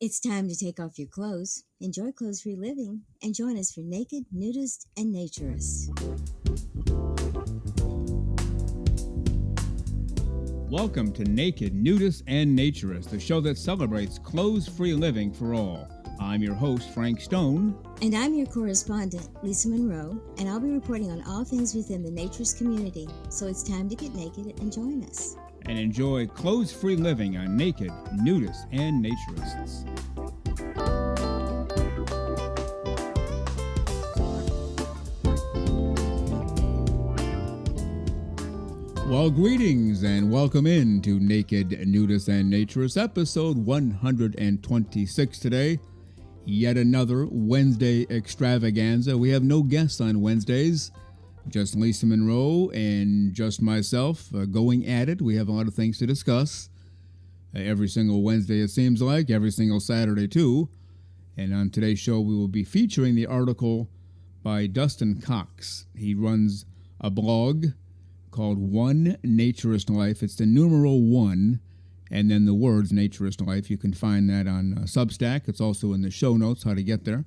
It's time to take off your clothes, enjoy clothes-free living, and join us for Naked, Nudists, and Naturists. Welcome to Naked, Nudists, and Naturists, the show that celebrates clothes-free living for all. I'm your host, Frank Stone. And I'm your correspondent, Lisa Monroe, and I'll be reporting on all things within the naturist community. So it's time to get naked and join us. And enjoy clothes-free living on Naked, Nudists, and Naturists. Well, greetings and welcome in to Naked, Nudists, and Naturists, episode 126 today. Yet another Wednesday extravaganza. We have no guests on Wednesdays, just Lisa Monroe and just myself going at it. We have a lot of things to discuss every single Wednesday, it seems like, every single Saturday too. And on today's show, we will be featuring the article by DUSTIN COX. He runs a blog called One Naturist Life. It's the numeral 1 and then the words Naturist Life. You can find that on Substack. It's also in the show notes how to get there.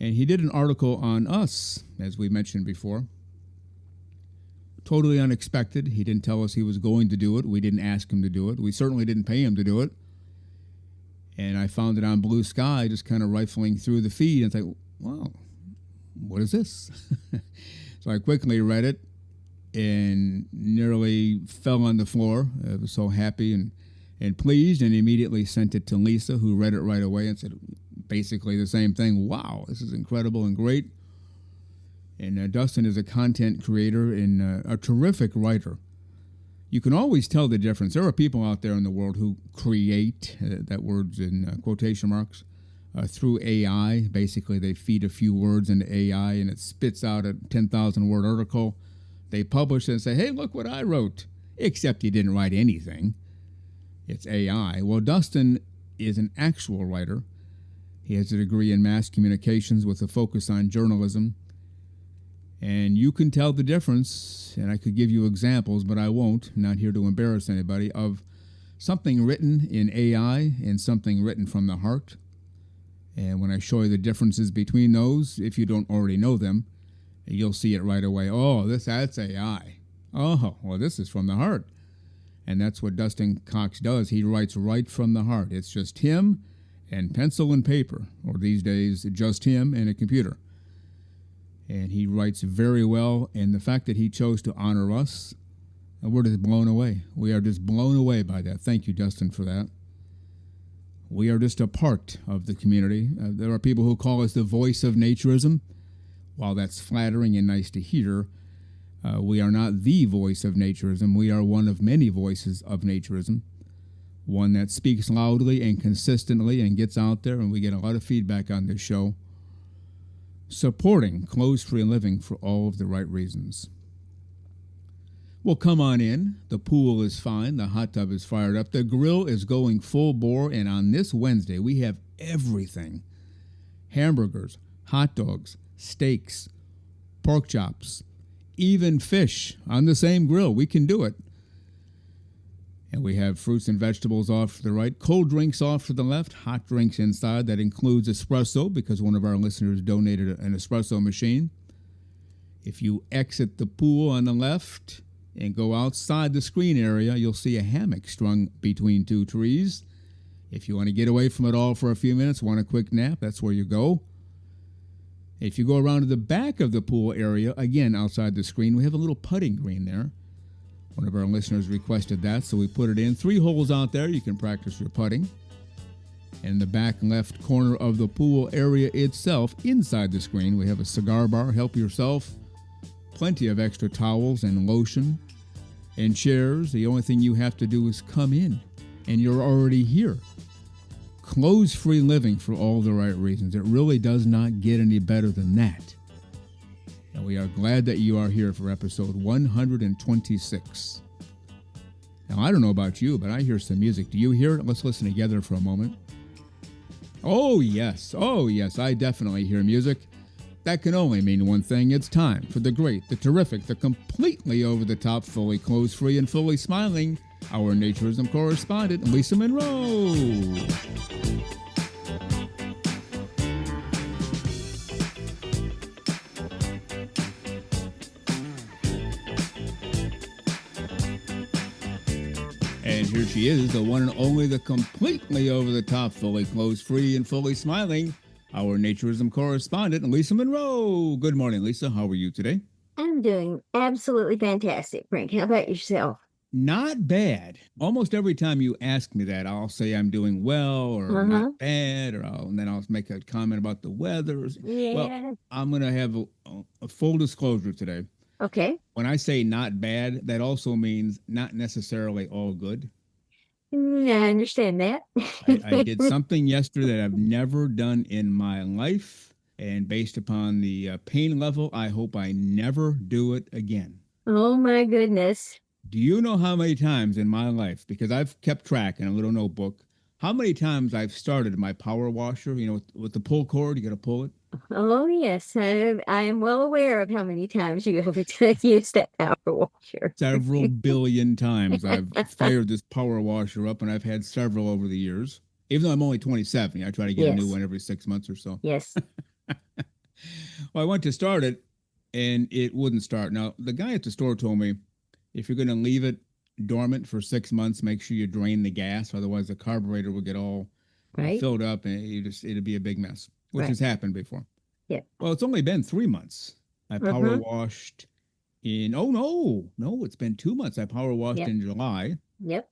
And he did an article on us, as we mentioned before. Totally unexpected. He didn't tell us he was going to do it. We didn't ask him to do it. We certainly didn't pay him to do it. And I found it on Blue Sky, just kind of rifling through the feed and thought, wow, what is this? So I quickly read it and nearly fell on the floor. I was so happy and pleased, and immediately sent it to Lisa, who read it right away and said basically the same thing. Wow, this is incredible and great. And Dustin is a content creator and a terrific writer. You can always tell the difference. There are people out there in the world who create, that word's in quotation marks, through AI. Basically, they feed a few words into AI and it spits out a 10,000-word article. They publish it and say, hey, look what I wrote, except you didn't write anything. It's AI. Well, Dustin is an actual writer. He has a degree in mass communications with a focus on journalism. And you can tell the difference, and I could give you examples, but I won't, I'm not here to embarrass anybody, of something written in AI and something written from the heart. And when I show you the differences between those, if you don't already know them, you'll see it right away. Oh, that's AI. Oh, well, this is from the heart. And that's what DUSTIN COX does. He writes right from the heart. It's just him and pencil and paper, or these days, just him and a computer. And he writes very well. And the fact that he chose to honor us, we're just blown away. We are just blown away by that. Thank you, Dustin, for that. We are just a part of the community. There are people who call us the voice of naturism. While that's flattering and nice to hear, we are not the voice of naturism. We are one of many voices of naturism, one that speaks loudly and consistently and gets out there, and we get a lot of feedback on this show, supporting clothes-free living for all of the right reasons. Well, come on in. The pool is fine. The hot tub is fired up. The grill is going full bore, and on this Wednesday, we have everything. Hamburgers, hot dogs, steaks, pork chops, even fish on the same grill. We can do it. And we have fruits and vegetables off to the right, cold drinks off to the left, hot drinks inside. That includes espresso because one of our listeners donated an espresso machine. If you exit the pool on the left and go outside the screen area, you'll see a hammock strung between two trees. If you want to get away from it all for a few minutes, want a quick nap, that's where you go. If you go around to the back of the pool area, again, outside the screen, we have a little putting green there. One of our listeners requested that, so we put it in. 3 holes out there. You can practice your putting. In the back left corner of the pool area itself, inside the screen, we have a cigar bar. Help yourself. Plenty of extra towels and lotion and chairs. The only thing you have to do is come in, and you're already here. Clothes-free living for all the right reasons. It really does not get any better than that. And we are glad that you are here for episode 126. Now, I don't know about you, but I hear some music. Do you hear it? Let's listen together for a moment. Oh, yes. I definitely hear music. That can only mean one thing. It's time for the great, the terrific, the completely over-the-top, fully clothes-free, and fully smiling our naturism correspondent, Lisa Monroe. And here she is, the one and only, the completely over-the-top, fully clothes-free, and fully smiling, our naturism correspondent, Lisa Monroe. Good morning, Lisa. How are you today? I'm doing absolutely fantastic, Frank. How about yourself? Not bad. Almost every time you ask me that, I'll say I'm doing well or not bad, and then I'll make a comment about the weather. Yeah. Well, I'm going to have a full disclosure today. Okay. When I say not bad, that also means not necessarily all good. I understand that. I did something yesterday that I've never done in my life, and based upon the pain level, I hope I never do it again. Oh, my goodness. Do you know how many times in my life, because I've kept track in a little notebook, how many times I've started my power washer, with the pull cord, you got to pull it? Oh, yes. I am well aware of how many times you have used that power washer. Several billion times I've fired this power washer up, and I've had several over the years. Even though I'm only 27, I try to get a new one every 6 months or so. Yes. Well, I went to start it, and it wouldn't start. Now, the guy at the store told me, if you're going to leave it dormant for 6 months, make sure you drain the gas. Otherwise, the carburetor will get all filled up, and it'd be a big mess, which has happened before. Yeah. Well, it's only been 3 months. I power washed in, it's been 2 months. I power washed in July. Yep.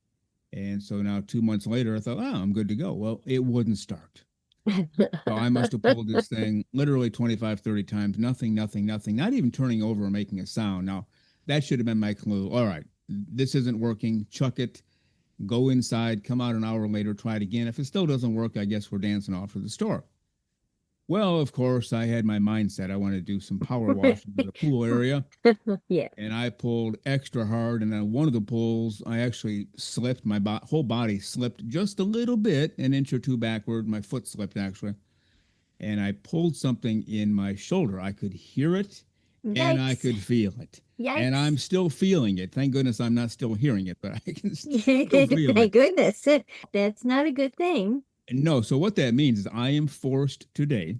And so now 2 months later, I thought, I'm good to go. Well, it wouldn't start. So I must have pulled this thing literally 25, 30 times. Nothing, not even turning over or making a sound. Now, that should have been my clue. All right, this isn't working. Chuck it. Go inside. Come out an hour later. Try it again. If it still doesn't work, I guess we're dancing off to the store. Well, of course, I had my mindset. I wanted to do some power washing in the pool area. Yeah. And I pulled extra hard. And then one of the pulls, I actually slipped. My whole body slipped just a little bit, an inch or two backward. My foot slipped, actually. And I pulled something in my shoulder. I could hear it. Yikes. And I could feel it. Yikes. And I'm still feeling it. Thank goodness I'm not still hearing it, but I can still feel it. Thank goodness. That's not a good thing. No, so what that means is I am forced today,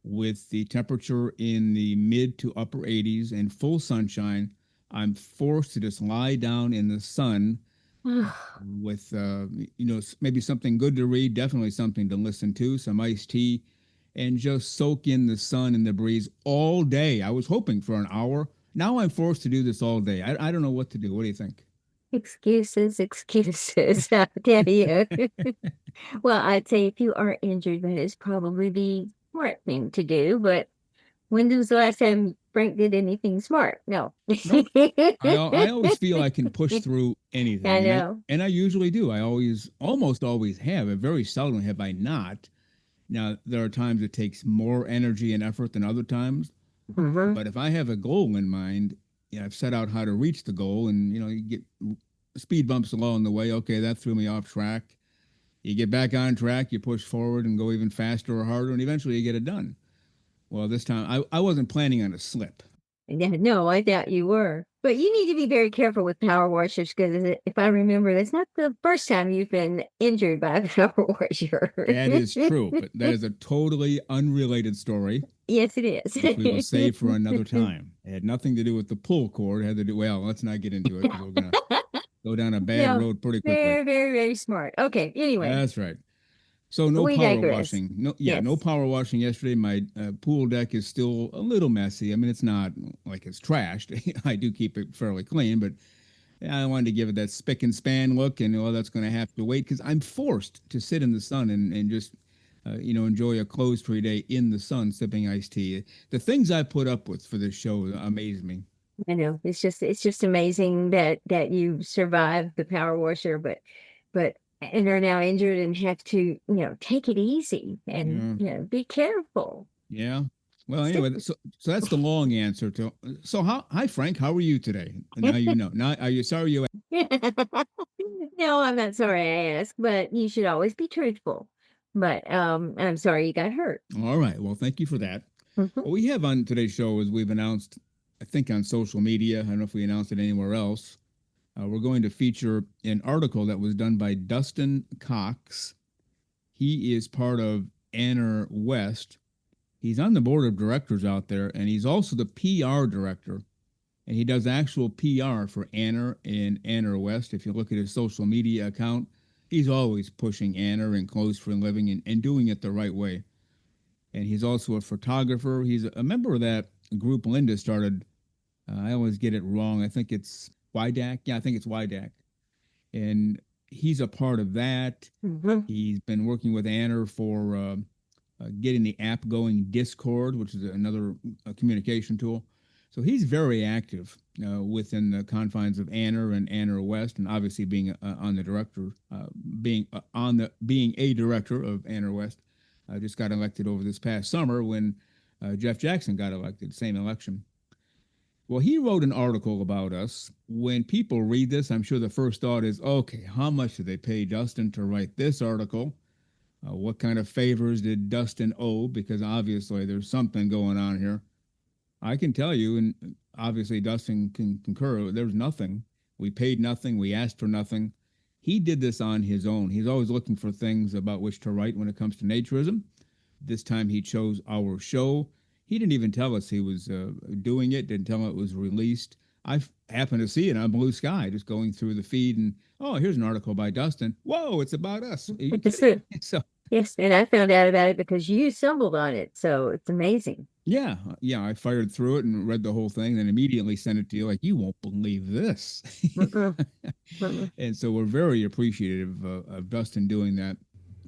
with the temperature in the mid to upper 80s and full sunshine, I'm forced to just lie down in the sun with, maybe something good to read, definitely something to listen to, some iced tea, and just soak in the sun and the breeze all day. I was hoping for an hour. Now I'm forced to do this all day. I don't know what to do. What do you think? Excuses, I'll tell you. Well, I'd say if you are injured, that is probably the smart thing to do. But when was the last time Frank did anything smart? No. I always feel I can push through anything. I know. And I usually do. I almost always have. Very seldom have I not. Now, there are times it takes more energy and effort than other times. But if I have a goal in mind, I've set out how to reach the goal, and, you get speed bumps along the way. Okay, that threw me off track. You get back on track, you push forward and go even faster or harder, and eventually you get it done. Well, this time I wasn't planning on a slip. No, I doubt you were. But you need to be very careful with power washers, because if I remember, that's not the first time you've been injured by a power washer. That is true, but that is a totally unrelated story. Yes, it is. Which we will save for another time. It had nothing to do with the pull cord. It had to do, well, let's not get into it, because we're going to go down a bad road pretty quickly. Very, very, very smart. Okay, anyway. That's right. So no power washing. No power washing yesterday. My pool deck is still a little messy. I mean, it's not like it's trashed. I do keep it fairly clean, but I wanted to give it that spick and span look, and that's going to have to wait, because I'm forced to sit in the sun and just enjoy a clothes-free day in the sun, sipping iced tea. The things I put up with for this show amaze me. I know, it's just amazing that you survived the power washer, but and are now injured and have to take it easy and be careful. Yeah. Well, anyway, so that's the long answer to. So hi Frank, how are you today? Now you know. Now, are you sorry you? No, I'm not sorry I asked, but you should always be truthful. But I'm sorry you got hurt. All right. Well, thank you for that. What we have on today's show is we've announced, I think on social media, I don't know if we announced it anywhere else, We're going to feature an article that was done by Dustin Cox. He is part of Anner West. He's on the board of directors out there, and he's also the PR director. And he does actual PR for Anner and Anner West. If you look at his social media account, he's always pushing Anner and Clothes for a Living and doing it the right way. And he's also a photographer. He's a member of that group Linda started. I always get it wrong. I think it's YDAC. Yeah, I think it's YDAC. And he's a part of that. Mhm. He's been working with Anner for getting the app going, Discord, which is another communication tool. So he's very active within the confines of Anner and Anner West, and obviously being on the director, being a director of Anner West. Just got elected over this past summer when Jeff Jackson got elected, same election. Well, he wrote an article about us. When people read this, I'm sure the first thought is, okay, how much did they pay Dustin to write this article? What kind of favors did Dustin owe? Because obviously there's something going on here. I can tell you, and obviously Dustin can concur, there's nothing. We paid nothing. We asked for nothing. He did this on his own. He's always looking for things about which to write when it comes to naturism. This time he chose our show. He didn't even tell us he was doing it, didn't tell it was released. I happened to see it on Blue Sky, just going through the feed, and oh, here's an article by Dustin. Whoa, it's about us. Are you kidding? So Yes, and I found out about it because you stumbled on it, so it's amazing. yeah, I fired through it and read the whole thing, then immediately sent it to you like, you won't believe this. Mm-mm. Mm-mm. And so we're very appreciative of Dustin doing that,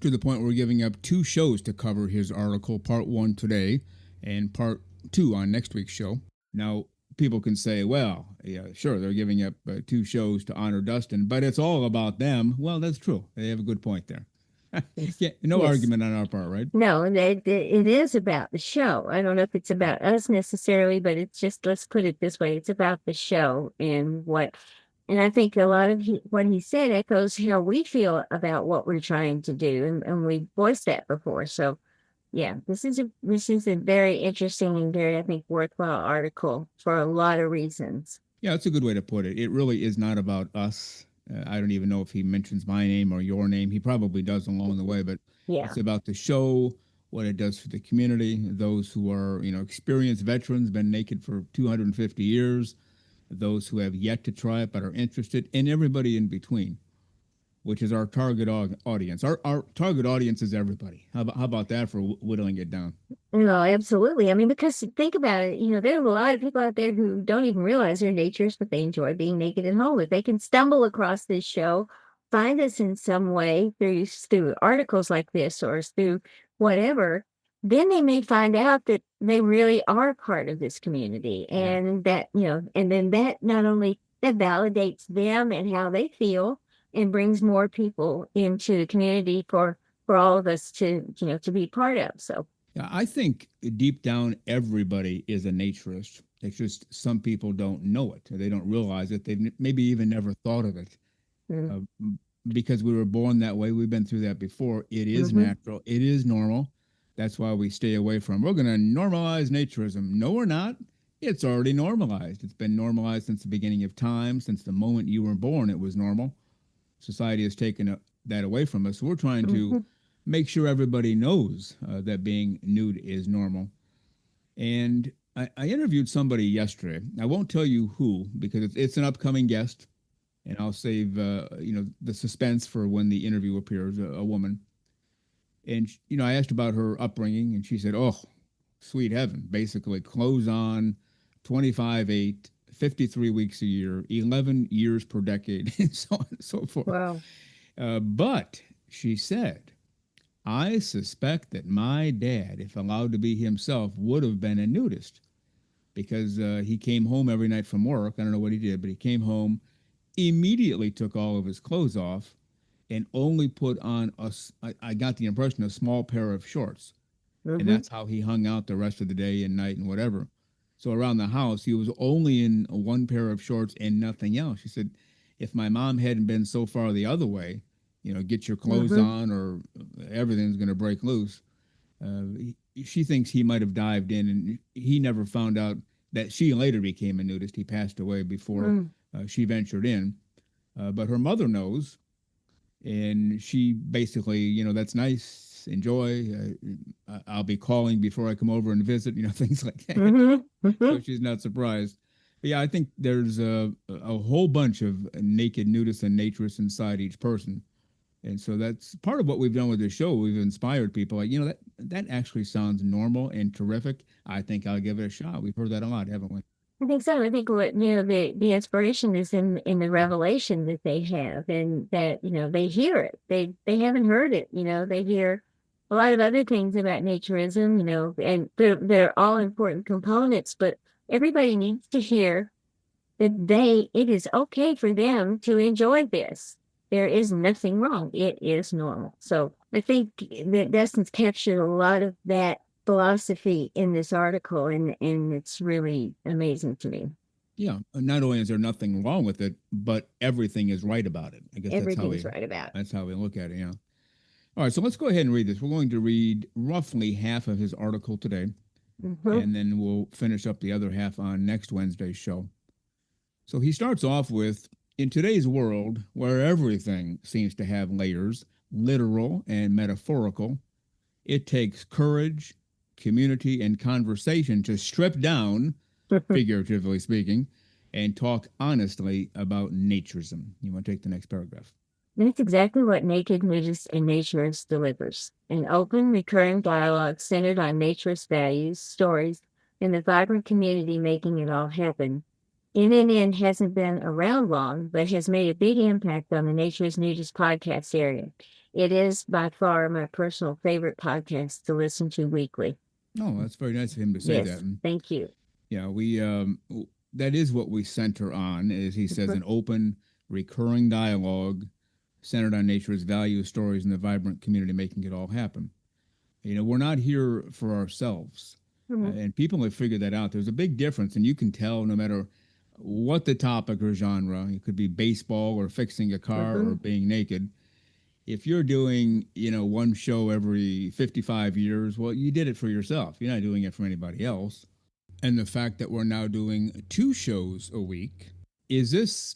to the point where we're giving up 2 shows to cover his article, part 1 today and part 2 on next week's show. Now, people can say, well, yeah, sure, they're giving up 2 shows to honor Dustin, but it's all about them. Well, that's true. They have a good point there. Yes. Yeah, no Yes. argument on our part, right? No, it is about the show. I don't know if it's about us necessarily, but it's just, let's put it this way, it's about the show and I think a lot of what he said echoes how we feel about what we're trying to do, and we voiced that before. So, yeah, this is a very interesting and very, I think, worthwhile article for a lot of reasons. Yeah, that's a good way to put it. It really is not about us. I don't even know if he mentions my name or your name. He probably does along the way, but Yeah. it's about the show, what it does for the community, those who are, experienced veterans, been naked for 250 years, those who have yet to try it but are interested, and everybody in between, which is our target audience. Our target audience is everybody. How about that for whittling it down? No, absolutely. I mean, because think about it, there are a lot of people out there who don't even realize they're naturists, but they enjoy being naked and whole. If they can stumble across this show, find us in some way through articles like this or through whatever, then they may find out that they really are part of this community. Yeah. And that, and then that not only that validates them and how they feel and brings more people into the community for all of us to, to be part of. So Yeah, I think deep down everybody is a naturist. It's just some people don't know it. Or they don't realize it. They've maybe even never thought of it. mm, Because we were born that way. We've been through that before. It is mhm. natural. It is normal. That's why we stay away from. We're going to normalize naturism. No, we're not. It's already normalized. It's been normalized since the beginning of time. Since the moment you were born, it was normal. Society has taken that away from us. So we're trying to Mhm. make sure everybody knows that being nude is normal. And I interviewed somebody yesterday. I won't tell you who because it's an upcoming guest, and I'll save the suspense for when the interview appears. A woman, and I asked about her upbringing, and she said, "Oh, sweet heaven! Basically, clothes on, 25/8, 53 weeks a year, 11 years per decade, and so on and so forth." Wow. But she said, I suspect that my dad, if allowed to be himself, would have been a nudist because he came home every night from work. I don't know what he did, but he came home, immediately took all of his clothes off, and only put on I got the impression, a small pair of shorts. And Mhm. that's how he hung out the rest of the day and night and whatever. So around the house, he was only in one pair of shorts and nothing else. She said, if my mom hadn't been so far the other way, get your clothes Mhm. on or everything's going to break loose. She thinks he might have dived in, and he never found out that she later became a nudist. He passed away before Mm. she ventured in. But her mother knows, and she basically, that's nice, enjoy. I'll be calling before I come over and visit, things like that. Mm-hmm. So Mm-hmm. she's not surprised. But yeah, I think there's a whole bunch of naked nudists and naturists inside each person. And so that's part of what we've done with this show. We've inspired people. Like, that actually sounds normal and terrific. I think I'll give it a shot. We've heard that a lot, haven't we? I think so. I think what the inspiration is in the revelation that they have, and that they hear it. They haven't heard it. They hear a lot of other things about naturism. And they're all important components. But everybody needs to hear that it is okay for them to enjoy this. There is nothing wrong. It is normal. So I think that Dustin's captured a lot of that philosophy in this article, and it's really amazing to me. Yeah. Not only is there nothing wrong with it, but everything is right about it. I guess Everything's right about it. that's how we look at it. Yeah. All right. So let's go ahead and read this. We're going to read roughly half of his article today, Mm-hmm. and then we'll finish up the other half on next Wednesday's show. So he starts off with, in today's world where everything seems to have layers, literal and metaphorical, it takes courage, community, and conversation to strip down, figuratively speaking, and talk honestly about naturism. You want to take the next paragraph? That's exactly what Naked Nudists and Naturist delivers. An open, recurring dialogue centered on naturist values, stories, and the vibrant community making it all happen. NNN hasn't been around long, but has made a big impact on the Naturist Nudist podcast area. It is by far my personal favorite podcast to listen to weekly. Oh, that's very nice of him to say that. Yes, And thank you. yeah, that is what we center on, as he says, an open, recurring dialogue centered on nature's values, stories, and the vibrant community making it all happen. We're not here for ourselves. Mhm. And people have figured that out. There's a big difference, and you can tell no matter what the topic or genre. It could be baseball or fixing a car or Mhm. being naked. If you're doing, one show every 55 years, well, you did it for yourself. You're not doing it for anybody else. And the fact that we're now doing 2 shows a week, is this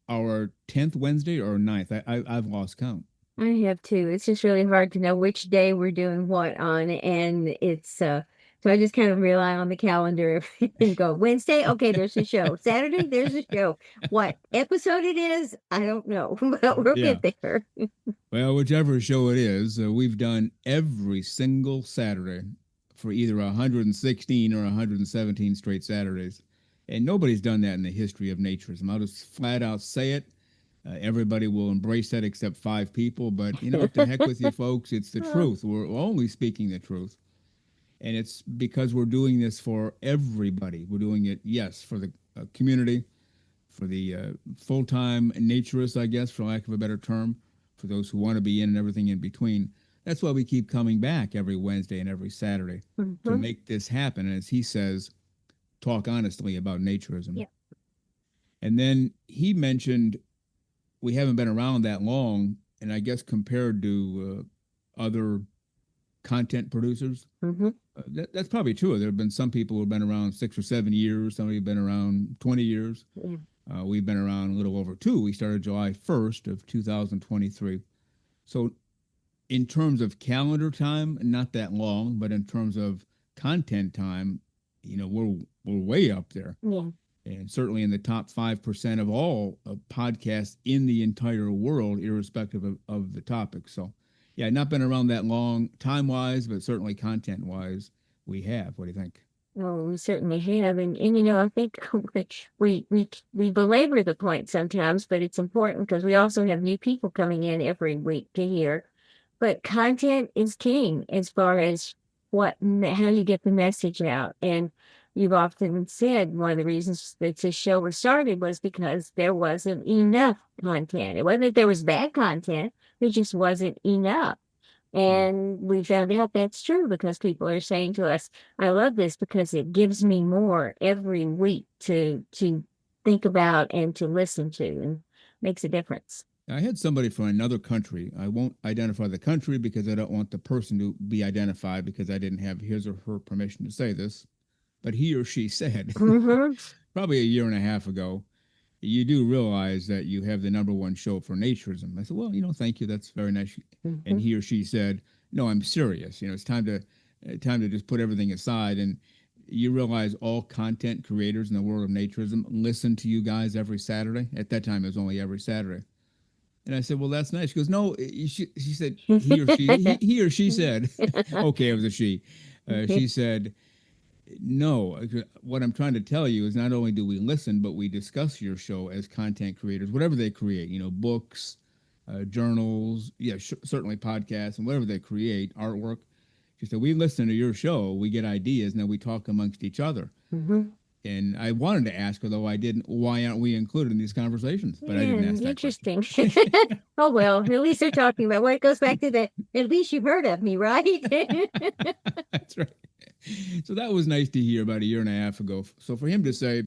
our 10th Wednesday or ninth? I've lost count. I have too. It's just really hard to know which day we're doing what on, and so I just kind of rely on the calendar and go Wednesday, okay, there's a show. Saturday, there's a show. What episode it is, I don't know, but we'll Yeah. get there. Well, whichever show it is, we've done every single Saturday for either 116 or 117 straight Saturdays. And nobody's done that in the history of naturism. I'll just flat out say it. Everybody will embrace that except 5 people. But, to heck with you folks, it's the truth. We're only speaking the truth. And it's because we're doing this for everybody. We're doing it, yes, for the community, for the full-time naturists, I guess, for lack of a better term, for those who want to be in and everything in between. That's why we keep coming back every Wednesday and every Saturday to make this happen. And as he says, talk honestly about naturism. Yeah. And then he mentioned we haven't been around that long, and I guess compared to other content producers, that's probably true. There have been some people who have been around 6 or 7 years. Some have been around 20 years. Yeah. We've been around a little over 2. We started July 1st of 2023. So in terms of calendar time, not that long, but in terms of content time, we're way up there. Yeah. And certainly in the top 5% of all podcasts in the entire world, irrespective of the topic. So, yeah, not been around that long time-wise, but certainly content-wise, we have. What do you think? Well, we certainly have, and I think we belabor the point sometimes, but it's important because we also have new people coming in every week to hear. But content is king as far as how you get the message out. And you've often said one of the reasons that this show was started was because there wasn't enough content. It wasn't that there was bad content, there just wasn't enough. And we found out that's true because people are saying to us, I love this because it gives me more every week to think about and to listen to, and makes a difference. I had somebody from another country. I won't identify the country because I don't want the person to be identified because I didn't have his or her permission to say this. But he or she said, Mhm. probably a year and a half ago, you do realize that you have the number one show for naturism. I said, well, thank you. That's very nice. And Mhm. he or she said, no, I'm serious. It's time to just put everything aside. And you realize all content creators in the world of naturism listen to you guys every Saturday. At that time, it was only every Saturday. And I said, well, that's nice. She goes, no, she said, he or she said, okay, it was a she. She said, no, what I'm trying to tell you is not only do we listen, but we discuss your show as content creators, whatever they create, books, journals, yeah, certainly podcasts and whatever they create, artwork. She said, we listen to your show, we get ideas, and then we talk amongst each other. Mhm. And I wanted to ask her, though I didn't, why aren't we included in these conversations? But I Yeah, didn't ask that question. interesting. Oh well, at least they're talking about what it goes back to that. At least you've heard of me, right? That's right. So that was nice to hear about a year and a half ago. So for him to say,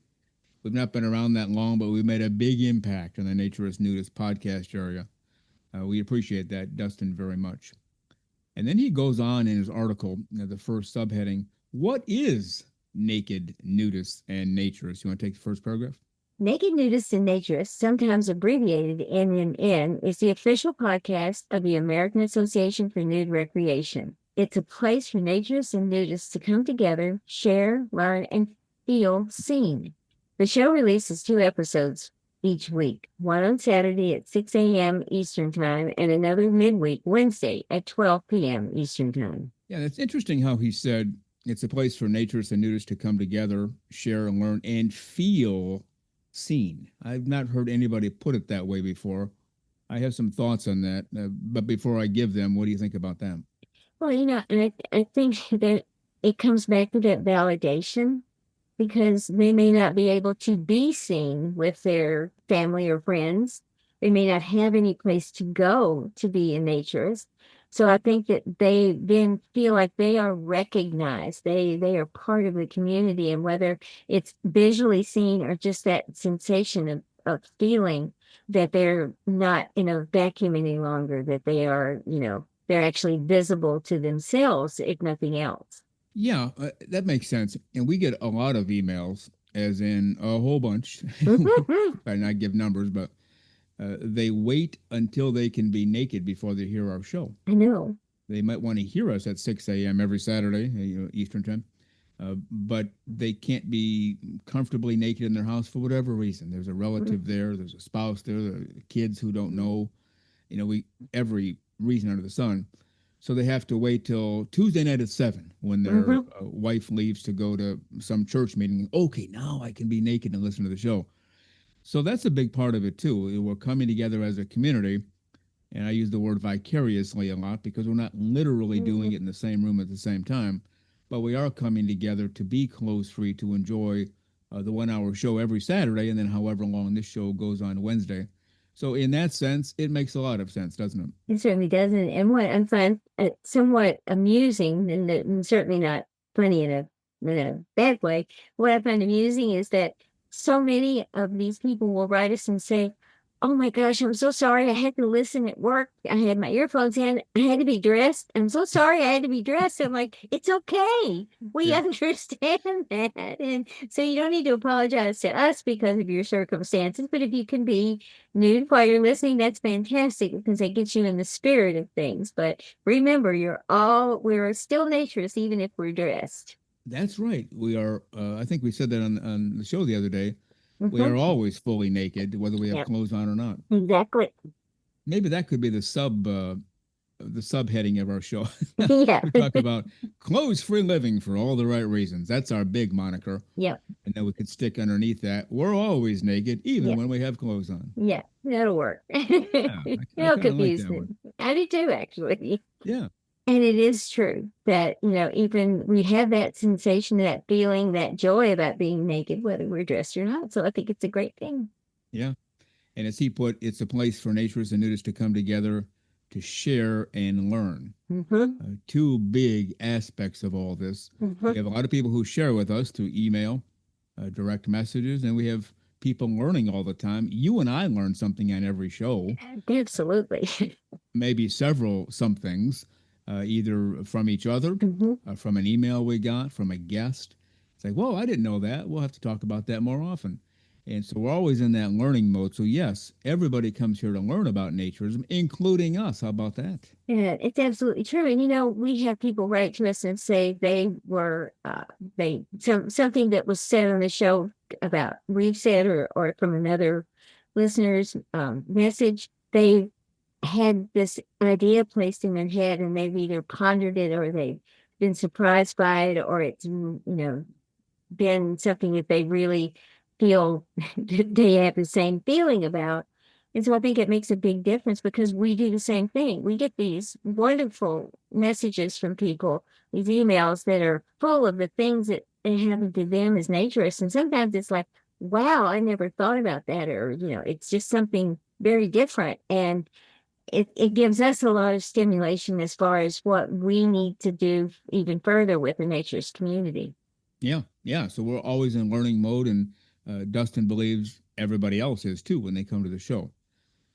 we've not been around that long, but we've made a big impact on the Naturist Nudist podcast area. We appreciate that, Dustin, very much. And then he goes on in his article, the first subheading, what is naked nudists and naturists? You want to take the first paragraph? Naked Nudists and Naturists, sometimes abbreviated NNN, is the official podcast of the American Association for Nude Recreation. It's a place for naturists and nudists to come together, share, learn, and feel seen. The show releases 2 episodes each week, one on Saturday at 6 a.m. Eastern Time and another midweek Wednesday at 12 p.m. Eastern Time. Yeah, that's interesting how he said it's a place for naturists and nudists to come together, share and learn, and feel seen. I've not heard anybody put it that way before. I have some thoughts on that, but before I give them, what do you think about that? Well, and I think that it comes back to that validation because they may not be able to be seen with their family or friends. They may not have any place to go to be a naturist. So I think that they then feel like they are recognized. They are part of the community, and whether it's visually seen or just that sensation of feeling that they're not in a vacuum any longer, that they are, they're actually visible to themselves, if nothing else. Yeah, that makes sense. And we get a lot of emails, as in a whole bunch. I not give numbers, but they wait until they can be naked before they hear our show. I know. They might want to hear us at 6 a.m. every Saturday, Eastern time, but they can't be comfortably naked in their house for whatever reason. There's a relative there, there's a spouse there, the kids who don't know, every reason under the sun. So they have to wait till Tuesday night at 7 when their wife leaves to go to some church meeting. Okay, now I can be naked and listen to the show. So that's a big part of it too. We're coming together as a community, and I use the word vicariously a lot because we're not literally doing it in the same room at the same time, but we are coming together to be clothes free to enjoy the 1 hour show every Saturday, and then however long this show goes on Wednesday. So in that sense, it makes a lot of sense, doesn't it? It certainly doesn't. And what I find somewhat amusing, and certainly not funny in a bad way, what I find amusing is that so many of these people will write us and say, oh my gosh, I'm so sorry. I had to listen at work. I had my earphones in. I had to be dressed. I'm so sorry I had to be dressed. I'm like, it's okay. We understand that. And so you don't need to apologize to us because of your circumstances. But if you can be nude while you're listening, that's fantastic because it gets you in the spirit of things. But remember, we're still naturists, even if we're dressed. That's right. We are, I think we said that on the show the other day. We are always fully naked, whether we have clothes on or not. Exactly. Maybe that could be the subheading of our show. Yeah. We talk about clothes-free living for all the right reasons. That's our big moniker. Yep. And then we could stick underneath that, we're always naked, even when we have clothes on. Yeah, that'll work. Yeah, It'll I confuse like them. I do too, actually. Yeah. And it is true that, even we have that sensation, that feeling, that joy about being naked, whether we're dressed or not. So I think it's a great thing. Yeah. And as he put, it's a place for naturists and nudists to come together to share and learn. Two big aspects of all this. We have a lot of people who share with us through email, direct messages, and we have people learning all the time. You and I learn something on every show. Absolutely. Maybe several somethings, either from each other, from an email we got, from a guest. It's like, whoa, I didn't know that. We'll have to talk about that more often. And so we're always in that learning mode. So yes, everybody comes here to learn about naturism, including us. How about that? Yeah, it's absolutely true. And we have people write to us and say they were something that was said on the show about we've said or from another listener's message. They had this idea placed in their head and they've either pondered it or they've been surprised by it or it's been something that they really feel they have the same feeling about. And so I think it makes a big difference because we do the same thing. We get these wonderful messages from people, these emails that are full of the things that happen to them as naturists. And sometimes it's like, wow, I never thought about that. Or, it's just something very different. And it gives us a lot of stimulation as far as what we need to do even further with the naturist community. Yeah, yeah. So we're always in learning mode, and Dustin believes everybody else is too when they come to the show.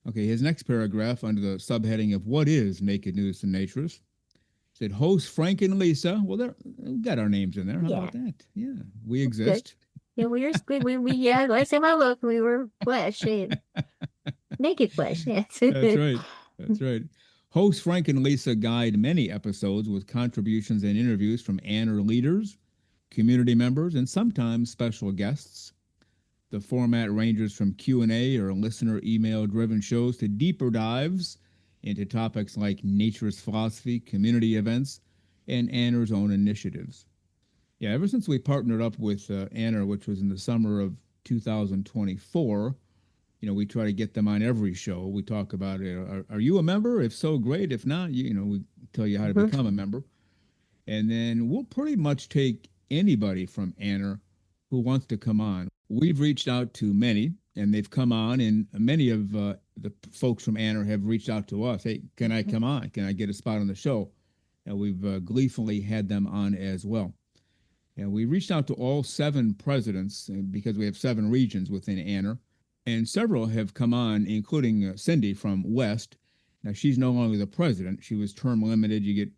Okay, his next paragraph under the subheading of what is Naked Nudists and Naturists said, hosts Frank and Lisa. Well, we got our names in there. How about that? Yeah, we exist. Good. Yeah, we were good. Yeah, last time I looked, we were flesh, naked flesh. Yes. That's right. That's right. Hosts Frank and Lisa guide many episodes with contributions and interviews from Anner leaders, community members, and sometimes special guests. The format ranges from Q&A or listener email-driven shows to deeper dives into topics like naturist philosophy, community events, and Anner's own initiatives. Yeah, ever since we partnered up with Anner, which was in the summer of 2024, we try to get them on every show. We talk about it. Are you a member? If so, great. If not, we tell you how to become a member. And then we'll pretty much take anybody from Anner who wants to come on. We've reached out to many, and they've come on, and many of the folks from Anner have reached out to us. Hey, can I come on? Can I get a spot on the show? And we've gleefully had them on as well. And we reached out to all 7 presidents because we have 7 regions within Anner, and several have come on, including Cindy from West. Now, she's no longer the president. She was term limited. You get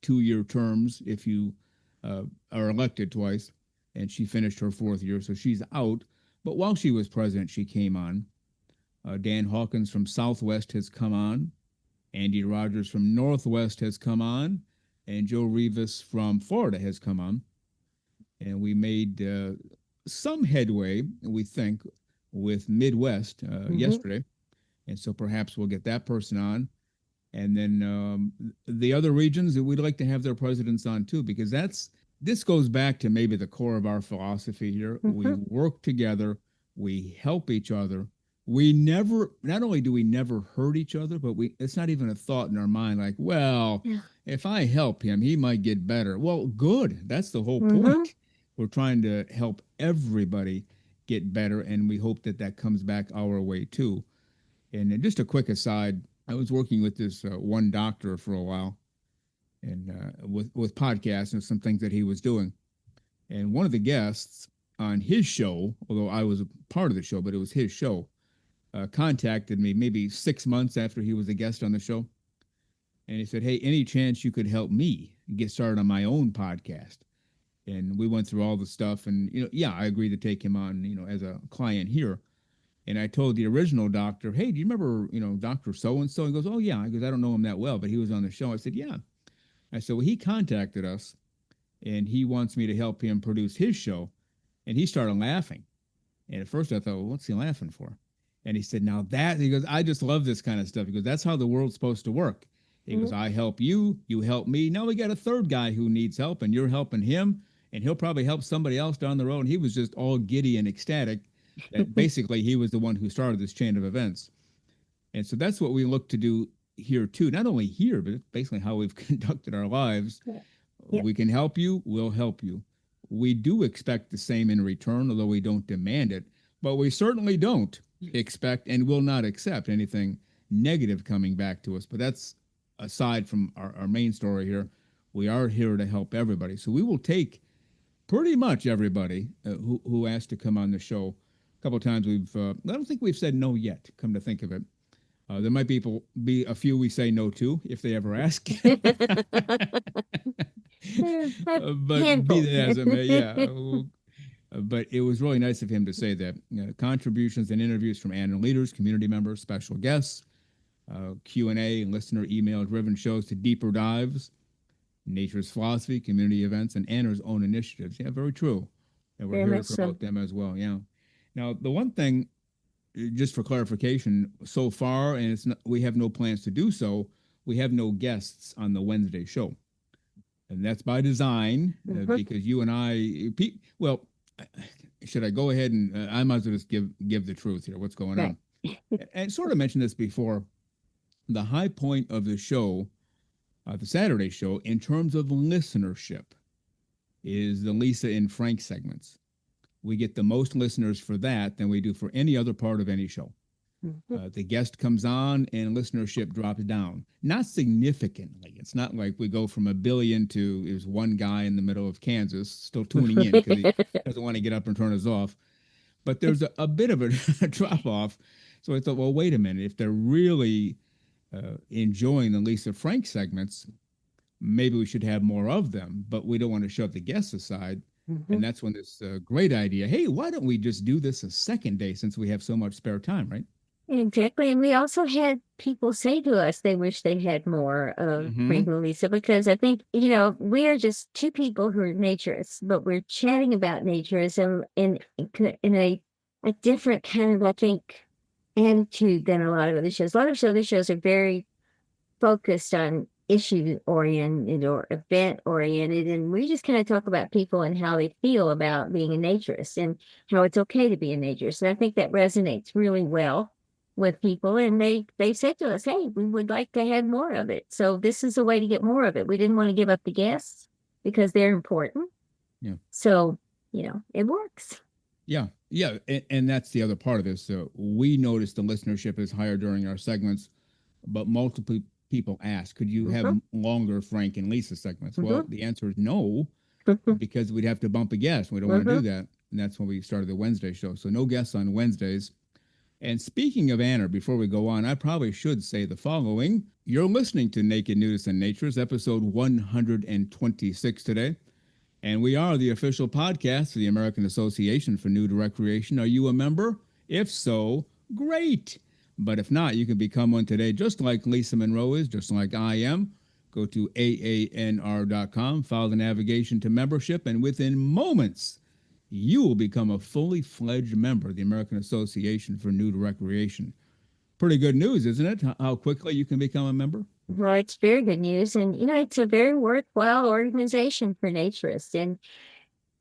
two-year terms if you are elected twice, and she finished her 4th year, so she's out. But while she was president, she came on. Dan Hawkins from Southwest has come on. Andy Rogers from Northwest has come on. And Joe Rivas from Florida has come on. And we made some headway, we think, with Midwest yesterday. And so perhaps we'll get that person on. And then the other regions, we'd like to have their presidents on too, because this goes back to maybe the core of our philosophy here. We work together. We help each other. Not only do we never hurt each other, but it's not even a thought in our mind like, well, if I help him, he might get better. Well, good. That's the whole point. We're trying to help everybody get better, and we hope that comes back our way too. And just a quick aside, I was working with this one doctor for a while, and with podcasts and some things that he was doing. And one of the guests on his show, although I was a part of the show, but it was his show, contacted me maybe 6 months after he was a guest on the show. And he said, hey, any chance you could help me get started on my own podcast? And we went through all the stuff, and, I agreed to take him on, as a client here. And I told the original doctor, hey, do you remember, Dr. So-and-so? He goes, oh, yeah. I goes, I don't know him that well, but he was on the show. I said, yeah. I said, well, he contacted us, and he wants me to help him produce his show. And he started laughing. And at first I thought, well, what's he laughing for? And he said, he goes, I just love this kind of stuff. He goes, that's how the world's supposed to work. He goes, I help you, you help me. Now we got a third guy who needs help, and you're helping him, and he'll probably help somebody else down the road. And he was just all giddy and ecstatic that basically he was the one who started this chain of events. And so that's what we look to do here too. Not only here, but it's basically how we've conducted our lives. Yep. We can help you, we'll help you. We do expect the same in return, although we don't demand it, but we certainly don't expect and will not accept anything negative coming back to us. But that's aside from our main story here. We are here to help everybody. So we will take pretty much everybody who asked to come on the show. A couple of times I don't think we've said no yet, come to think of it. There might be a few we say no to if they ever ask. But be that as it may, yeah. But it was really nice of him to say that contributions and interviews from Anna leaders, community members, special guests, Q&A, and listener email-driven shows to deeper dives, Naturist philosophy, community events, and Anna's own initiatives. Yeah, very true. And we're Very here much to promote them as well. Yeah. Now, the one thing, just for clarification, so far, and it's not, we have no plans to do so, we have no guests on the Wednesday show. And that's by design, because you and I, well, should I go ahead and I might as well just give the truth here, what's going on. And sort of mentioned this before. The high point of the show, the Saturday show, in terms of listenership, is the Lisa and Frank segments. We get the most listeners for that than we do for any other part of any show. The guest comes on and listenership drops down. Not significantly. It's not like we go from 1 billion to there's one guy in the middle of Kansas still tuning in because he doesn't want to get up and turn us off. But there's a bit of a drop off. So I thought, well, wait a minute. If they're really enjoying the Lisa Frank segments, maybe we should have more of them. But we don't want to shove the guests aside. And that's when this great idea, hey, why don't we just do this a second day since we have so much spare time, right? Exactly. And we also had people say to us they wish they had more of Frank and Lisa, because I think, we are just two people who are naturists, but we're chatting about naturism in a different kind of, I think, attitude than a lot of other shows. A lot of other shows are very focused on issue oriented or event oriented, and we just kind of talk about people and how they feel about being a naturist and how it's okay to be a naturist. And I think that resonates really well with people, and they said to us, hey, we would like to have more of it. So this is a way to get more of it. We didn't want to give up the guests because they're important. Yeah. So, it works. Yeah. Yeah. And that's the other part of this. We noticed the listenership is higher during our segments, but multiple people ask, could you have longer Frank and Lisa segments? Well, the answer is no, because we'd have to bump a guest. We don't want to do that. And that's when we started the Wednesday show. So no guests on Wednesdays. And speaking of Anna, before we go on, I probably should say the following. You're listening to Naked Nudists and Naturists, episode 126 today. And we are the official podcast of the American Association for Nude Recreation. Are you a member? If so, great. But if not, you can become one today, just like Lisa Monroe is, just like I am. Go to AANR.com, follow the navigation to membership, and within moments, you will become a fully fledged member of the American Association for Nude Recreation. Pretty good news, isn't it? How quickly you can become a member? Well, it's very good news. And, it's a very worthwhile organization for naturists. And,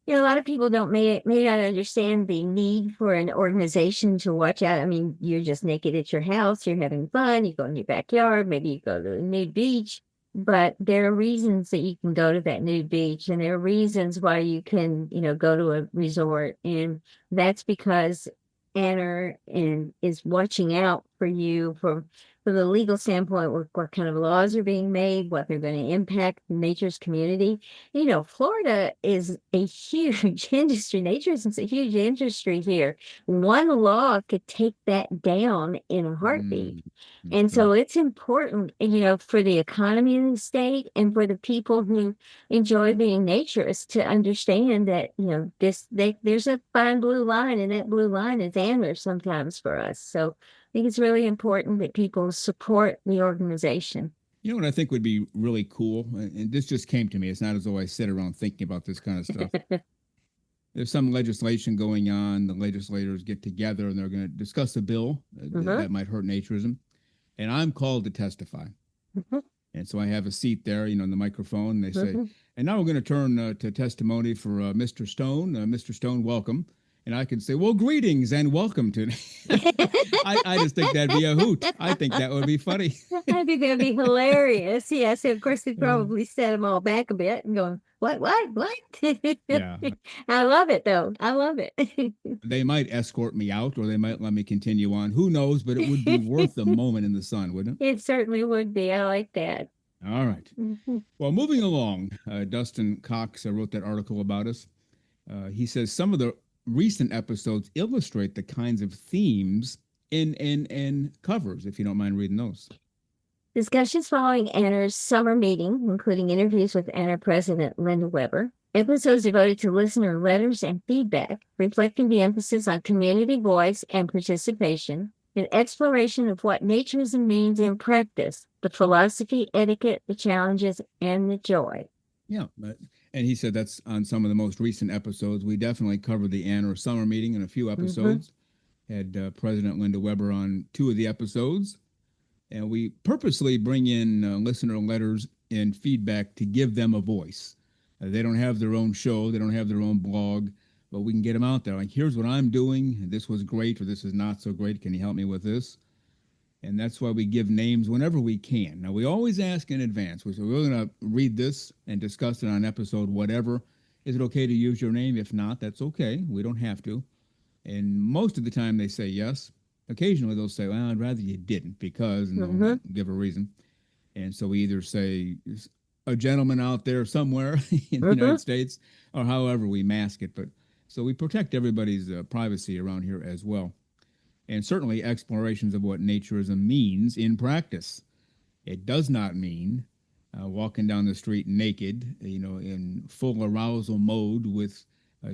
a lot of people may not understand the need for an organization to watch out. I mean, you're just naked at your house, you're having fun, you go in your backyard, maybe you go to a nude beach. But there are reasons that you can go to that nude beach, and there are reasons why you can, go to a resort. And that's because Anna is watching out for you from the legal standpoint, what kind of laws are being made, what they're going to impact nature's community. Florida is a huge industry. Naturism's a huge industry here. One law could take that down in a heartbeat. And so it's important, for the economy in the state and for the people who enjoy being naturists to understand that, there's a fine blue line, and that blue line is Anna sometimes for us. So I think it's really important that people support the organization. You know what I think would be really cool? And this just came to me. It's not as though I sit around thinking about this kind of stuff. There's some legislation going on. The legislators get together and they're going to discuss a bill that might hurt naturism. And I'm called to testify. And so I have a seat there, in the microphone. They say, and now we're going to turn to testimony for Mr. Stone. Mr. Stone, welcome. And I can say, well, greetings and welcome to. I just think that'd be a hoot. I think that would be funny. I think that'd be hilarious. Yes, of course, they'd probably set them all back a bit and going, what? Yeah. I love it, though. I love it. They might escort me out, or they might let me continue on. Who knows? But it would be worth the moment in the sun, wouldn't it? It certainly would be. I like that. All right. Well, moving along, Dustin Cox wrote that article about us. He says some of the recent episodes illustrate the kinds of themes in covers, if you don't mind reading those. Discussions following Anna's summer meeting, including interviews with Anna President Linda Weber, Episodes devoted to listener letters and feedback, reflecting the emphasis on community voice and participation, an exploration of what naturism means in practice, the philosophy, etiquette, the challenges, and the joy. Yeah, and he said that's on some of the most recent episodes. We definitely covered the annual summer meeting in a few episodes. Had President Linda Weber on 2 of the episodes. And we purposely bring in listener letters and feedback to give them a voice. They don't have their own show, they don't have their own blog, but we can get them out there. Like, here's what I'm doing. This was great, or this is not so great. Can you help me with this? And that's why we give names whenever we can. Now, we always ask in advance. We say, we're going to read this and discuss it on episode whatever. Is it okay to use your name? If not, that's okay. We don't have to. And most of the time they say yes. Occasionally they'll say, well, I'd rather you didn't because, and they'll give a reason. And so we either say a gentleman out there somewhere in the United States, or however we mask it. But so we protect everybody's privacy around here as well. And certainly explorations of what naturism means in practice. It does not mean walking down the street naked, in full arousal mode with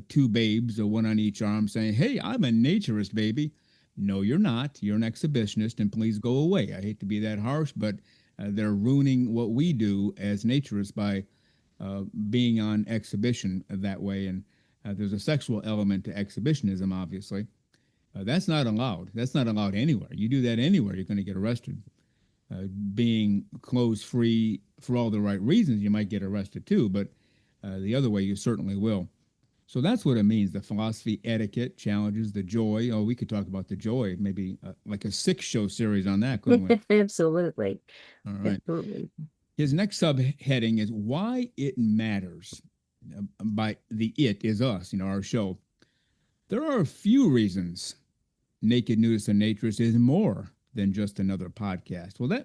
2 babes, one on each arm, saying, hey, I'm a naturist, baby. No, you're not. You're an exhibitionist, and please go away. I hate to be that harsh, but they're ruining what we do as naturists by being on exhibition that way. And there's a sexual element to exhibitionism, obviously. That's not allowed. That's not allowed anywhere. You do that anywhere, you're going to get arrested. Being clothes-free for all the right reasons, you might get arrested too, but the other way, you certainly will. So that's what it means, the philosophy, etiquette, challenges, the joy. Oh, we could talk about the joy, maybe like a 6-show series on that, couldn't we? Absolutely. All right. Absolutely. His next subheading is why it matters. By the it is us, our show. There are a few reasons Naked Nudists and Naturists is more than just another podcast. Well,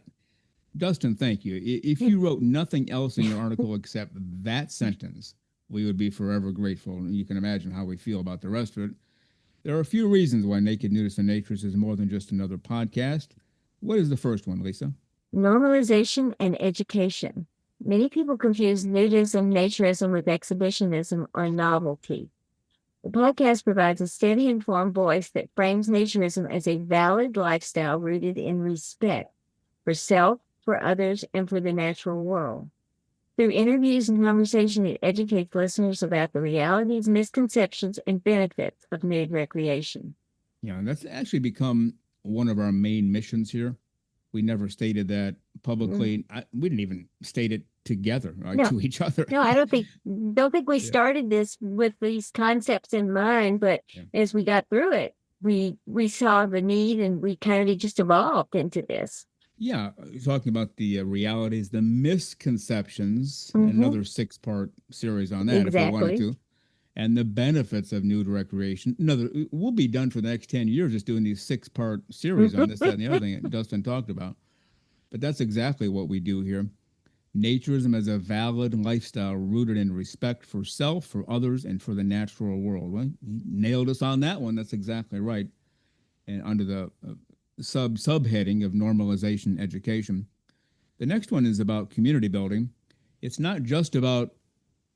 Dustin, thank you. If you wrote nothing else in your article except that sentence, we would be forever grateful. You can imagine how we feel about the rest of it. There are a few reasons why Naked Nudists and Naturists is more than just another podcast. What is the first one, Lisa? Normalization and education. Many people confuse nudism, naturism with exhibitionism or novelty. The podcast provides a steady, informed voice that frames naturism as a valid lifestyle rooted in respect for self, for others, and for the natural world. Through interviews and conversation, it educates listeners about the realities, misconceptions, and benefits of nude recreation. Yeah, and that's actually become one of our main missions here. We never stated that publicly. We didn't even state it together to each other. No, I don't think we started this with these concepts in mind, but as we got through it, we saw the need and we kind of just evolved into this. Yeah, talking about the realities, the misconceptions, another 6-part series on that if we wanted to, and the benefits of nude recreation. We'll be done for the next 10 years just doing these 6-part series on this, that, and the other thing that Dustin talked about. But that's exactly what we do here. Naturism as a valid lifestyle rooted in respect for self, for others, and for the natural world. Well, you nailed us on that one. That's exactly right. And under the subheading of normalization education. The next one is about community building. It's not just about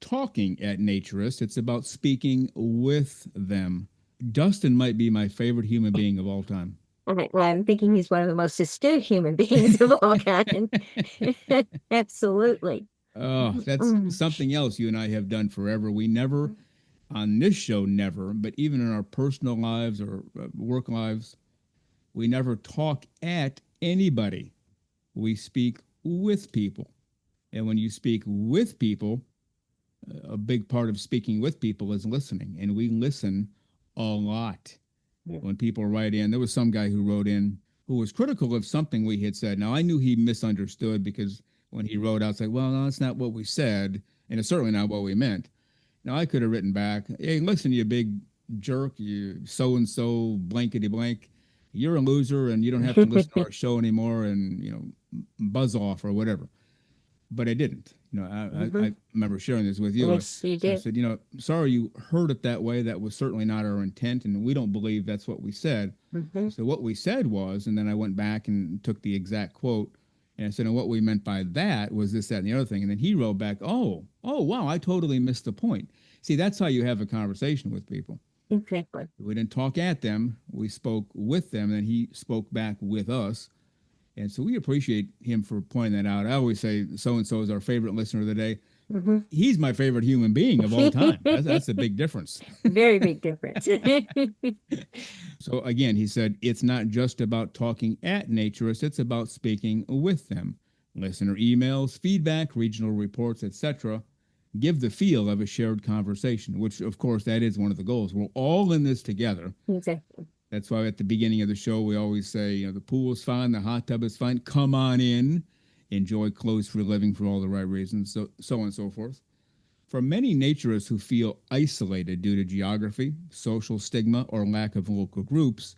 talking at Naturists, it's about speaking with them. Dustin might be my favorite human being of all time. Well, I'm thinking he's one of the most astute human beings of all time. Absolutely. Oh, that's something else you and I have done forever. We never, on this show, but even in our personal lives or work lives, we never talk at anybody. We speak with people. And when you speak with people, a big part of speaking with people is listening. And we listen a lot. Yeah. When people write in, there was some guy who wrote in who was critical of something we had said. Now, I knew he misunderstood because when he wrote out, it's like, well, no, that's not what we said. And it's certainly not what we meant. Now, I could have written back, hey, listen, you big jerk, you so-and-so blankety blank. You're a loser and you don't have to listen to our show anymore and, buzz off or whatever. But I didn't. I remember sharing this with you. Yes, you did. I said, sorry you heard it that way. That was certainly not our intent, and we don't believe that's what we said. So what we said was, and then I went back and took the exact quote, And I said, and what we meant by that was this, that, and the other thing. And then he wrote back, oh, wow, I totally missed the point. See, that's how you have a conversation with people. Exactly. We didn't talk at them. We spoke with them, and he spoke back with us. And so we appreciate him for pointing that out. I always say so-and-so is our favorite listener of the day. Mm-hmm. He's my favorite human being of all time. That's a big difference. Very big difference. So again, he said, it's not just about talking at naturists, it's about speaking with them. Listener emails, feedback, regional reports, etc. give the feel of a shared conversation, which of course that is one of the goals. We're all in this together. Exactly. That's why at the beginning of the show, we always say, the pool is fine, the hot tub is fine, come on in, enjoy clothes-free living for all the right reasons, so on and so forth. For many naturists who feel isolated due to geography, social stigma, or lack of local groups,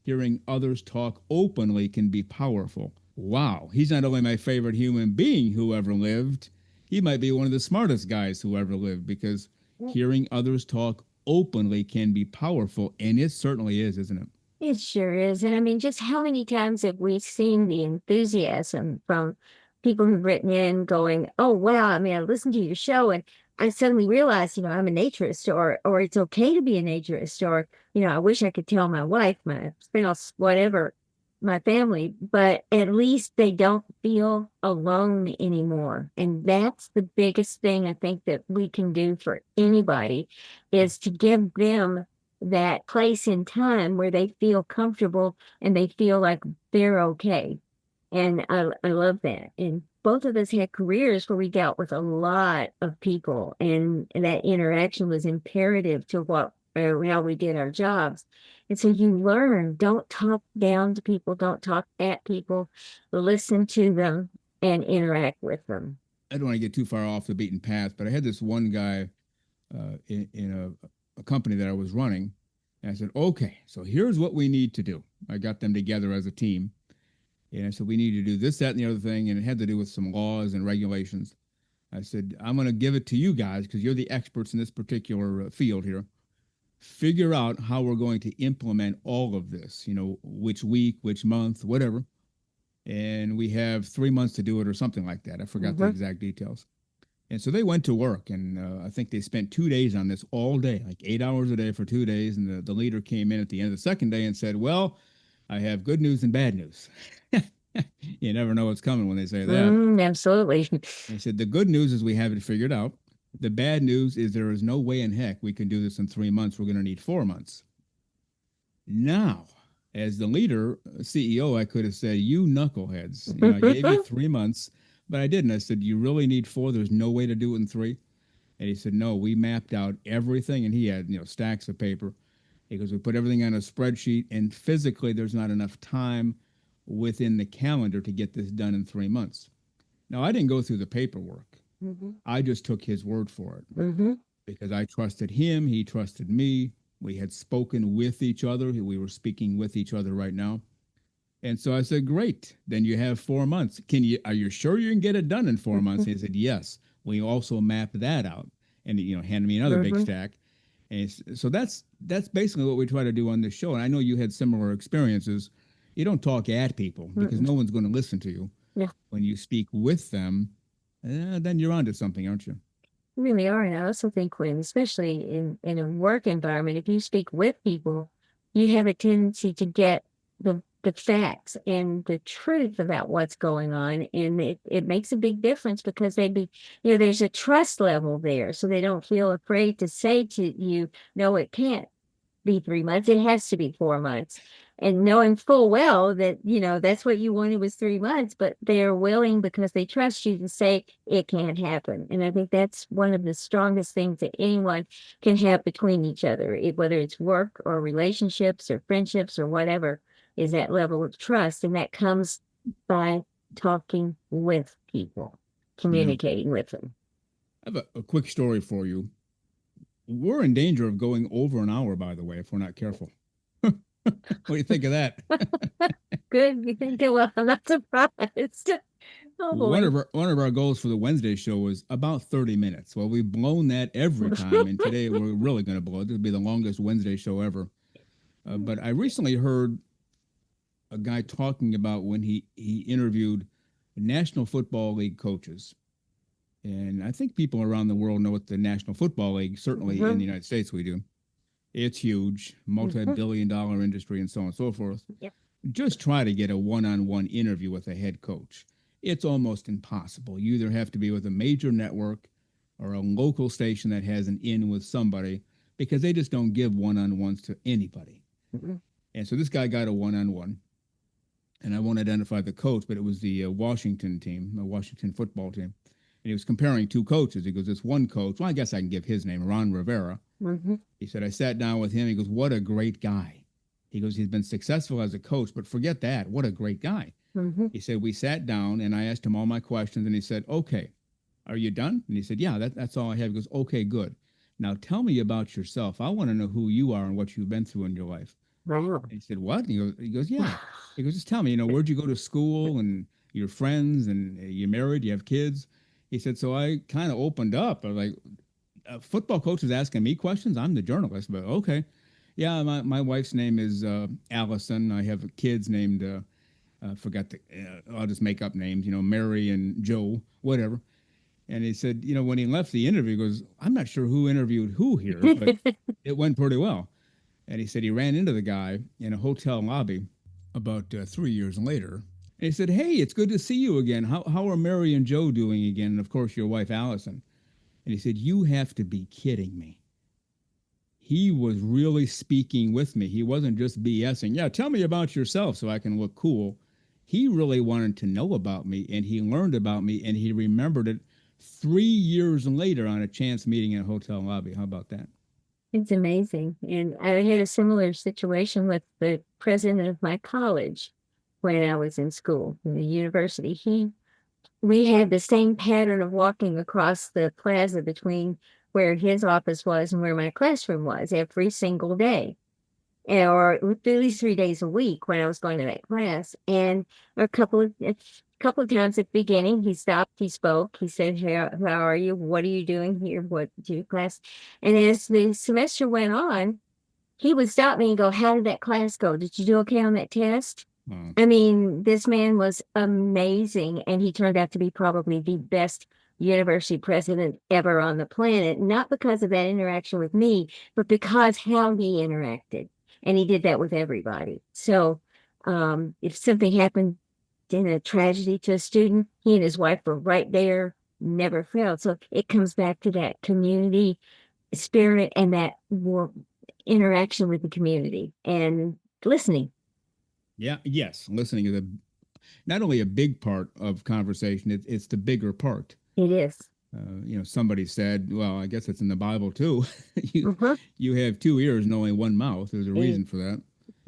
hearing others talk openly can be powerful. Wow, he's not only my favorite human being who ever lived, he might be one of the smartest guys who ever lived, because hearing others talk openly can be powerful, and it certainly is, isn't it? It sure is. And I mean, just how many times have we seen the enthusiasm from people who've written in going, oh, wow, I mean, I listened to your show and I suddenly realized, I'm a naturist, or it's okay to be a naturist, or, I wish I could tell my wife, my spouse, whatever, my family, but at least they don't feel alone anymore. And that's the biggest thing I think that we can do for anybody, is to give them that place in time where they feel comfortable and they feel like they're okay. And I love that. And both of us had careers where we dealt with a lot of people, and that interaction was imperative to how we did our jobs. And so you learn, don't talk down to people, don't talk at people, listen to them and interact with them. I don't want to get too far off the beaten path, but I had this one guy in a company that I was running, and I said, okay, so here's what we need to do. I got them together as a team, and I said, we need to do this, that, and the other thing, and it had to do with some laws and regulations. I said, I'm going to give it to you guys because you're the experts in this particular field here. Figure out how we're going to implement all of this, which week, which month, whatever. And we have 3 months to do it or something like that. I forgot the exact details. And so they went to work, and I think they spent 2 days on this all day, like 8 hours a day for 2 days. And the leader came in at the end of the second day and said, well, I have good news and bad news. You never know what's coming when they say that. Absolutely. They said, the good news is we have it figured out. The bad news is there is no way in heck we can do this in 3 months. We're going to need 4 months. Now, as the leader, CEO, I could have said, you knuckleheads. I gave you 3 months, but I didn't. I said, you really need 4? There's no way to do it in 3? And he said, no, we mapped out everything. And he had, stacks of paper. He goes, we put everything on a spreadsheet, and physically there's not enough time within the calendar to get this done in 3 months. Now, I didn't go through the paperwork. I just took his word for it because I trusted him. He trusted me. We had spoken with each other. We were speaking with each other right now. And so I said, great, then you have 4 months. Are you sure you can get it done in 4 months? He said, yes. We also mapped that out, and, handed me another big stack. And so that's basically what we try to do on this show. And I know you had similar experiences. You don't talk at people because no one's going to listen to you. Yeah. When you speak with them, then you're onto something, aren't you? You really are. And I also think especially in a work environment, if you speak with people, you have a tendency to get the facts and the truth about what's going on. And it makes a big difference because there's a trust level there. So they don't feel afraid to say to you, no, it can't be 3 months. It has to be 4 months. And knowing full well that, that's what you wanted was 3 months, but they're willing because they trust you to say it can't happen. And I think that's one of the strongest things that anyone can have between each other, whether it's work or relationships or friendships or whatever, is that level of trust. And that comes by talking with people, communicating with them. I have a quick story for you. We're in danger of going over an hour, by the way, if we're not careful. What do you think of that? Good. You think it? Well, I'm not surprised. Oh, one of our goals for the Wednesday show was about 30 minutes. Well, we've blown that every time, and today we're really going to blow it. This will be the longest Wednesday show ever. But I recently heard a guy talking about when he interviewed National Football League coaches. And I think people around the world know what the National Football League, certainly in the United States, we do. It's huge, multi-billion-dollar industry and so on and so forth. Yep. Just try to get a one-on-one interview with a head coach. It's almost impossible. You either have to be with a major network or a local station that has an in with somebody, because they just don't give one-on-ones to anybody. And so this guy got a one-on-one, and I won't identify the coach, but it was the Washington team, the Washington football team. And he was comparing two coaches. He goes, this one coach, well, I guess I can give his name, Ron Rivera. He said, I sat down with him. He goes, what a great guy. He goes, he's been successful as a coach, but forget that. What a great guy. He said, we sat down and I asked him all my questions, and he said, okay, are you done? And he said, yeah, that's all I have. He goes, okay, good. Now tell me about yourself. I want to know who you are and what you've been through in your life. And he said, what? And he goes, yeah. He goes, just tell me, where'd you go to school and your friends, and you married, you have kids? He said, so I kind of opened up. I was like, a football coach is asking me questions. I'm the journalist, but okay. Yeah, my wife's name is Allison. I have kids named, I'll just make up names, Mary and Joe, whatever. And he said, when he left the interview, he goes, I'm not sure who interviewed who here, but it went pretty well. And he said he ran into the guy in a hotel lobby about 3 years later. And he said, hey, it's good to see you again. How are Mary and Joe doing again? And, of course, your wife, Allison. And he said, you have to be kidding me. He was really speaking with me. He wasn't just BSing. Yeah, tell me about yourself so I can look cool. He really wanted to know about me, and he learned about me, and he remembered it 3 years later on a chance meeting in a hotel lobby. How about that? It's amazing. And I had a similar situation with the president of my college when I was in school, in the university. We had the same pattern of walking across the plaza between where his office was and where my classroom was every single day, or at least 3 days a week when I was going to that class. And a couple of times at the beginning, he stopped, he spoke, he said, how are you? What are you doing here? What do you class? And as the semester went on, he would stop me and go, how did that class go? Did you do okay on that test? I mean, this man was amazing, and he turned out to be probably the best university president ever on the planet, not because of that interaction with me, but because how he interacted. And he did that with everybody. So if something happened in a tragedy to a student, he and his wife were right there, never failed. So it comes back to that community spirit and that interaction with the community and listening. Yeah, yes. Listening is not only a big part of conversation, it's the bigger part. It is. Somebody said, well, I guess it's in the Bible too. You have 2 ears and only one mouth. There's a reason for that.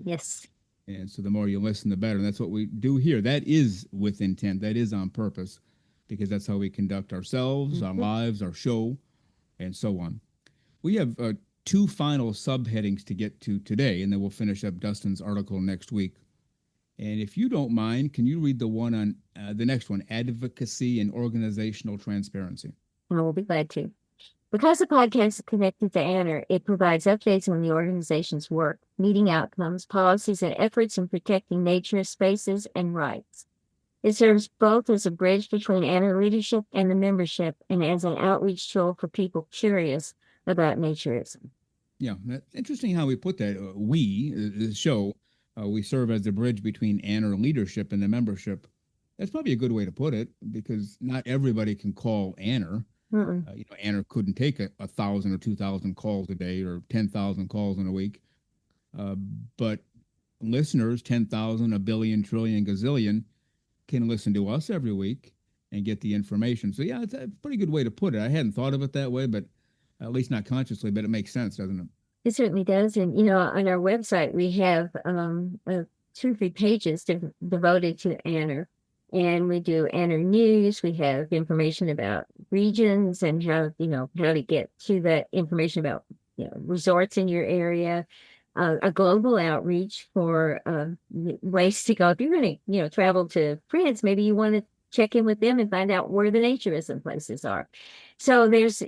Yes. And so the more you listen, the better. And that's what we do here. That is with intent. That is on purpose, because that's how we conduct ourselves, our lives, our show, and so on. We have 2 final subheadings to get to today, and then we'll finish up Dustin's article next week. And if you don't mind, can you read the one on the next one, advocacy and organizational transparency? I will be glad to. Because the podcast is connected to ANR, it provides updates on the organization's work, meeting outcomes, policies, and efforts in protecting naturist spaces and rights. It serves both as a bridge between ANR leadership and the membership, and as an outreach tool for people curious about naturism. Yeah, that's interesting how we put that. The show, we serve as the bridge between ANR leadership and the membership. That's probably a good way to put it, because not everybody can call ANR. ANR couldn't take 1,000 or 2,000 calls a day or 10,000 calls in a week. But listeners, 10,000, a billion, trillion, gazillion, can listen to us every week and get the information. So, yeah, it's a pretty good way to put it. I hadn't thought of it that way, but at least not consciously, but it makes sense, doesn't it? It certainly does. And, on our website, we have 2 or 3 pages devoted to ANR. And we do ANR news. We have information about regions and how to get to that information about resorts in your area. A global outreach for ways to go. If you're going to travel to France, maybe you want to check in with them and find out where the naturism places are. So there's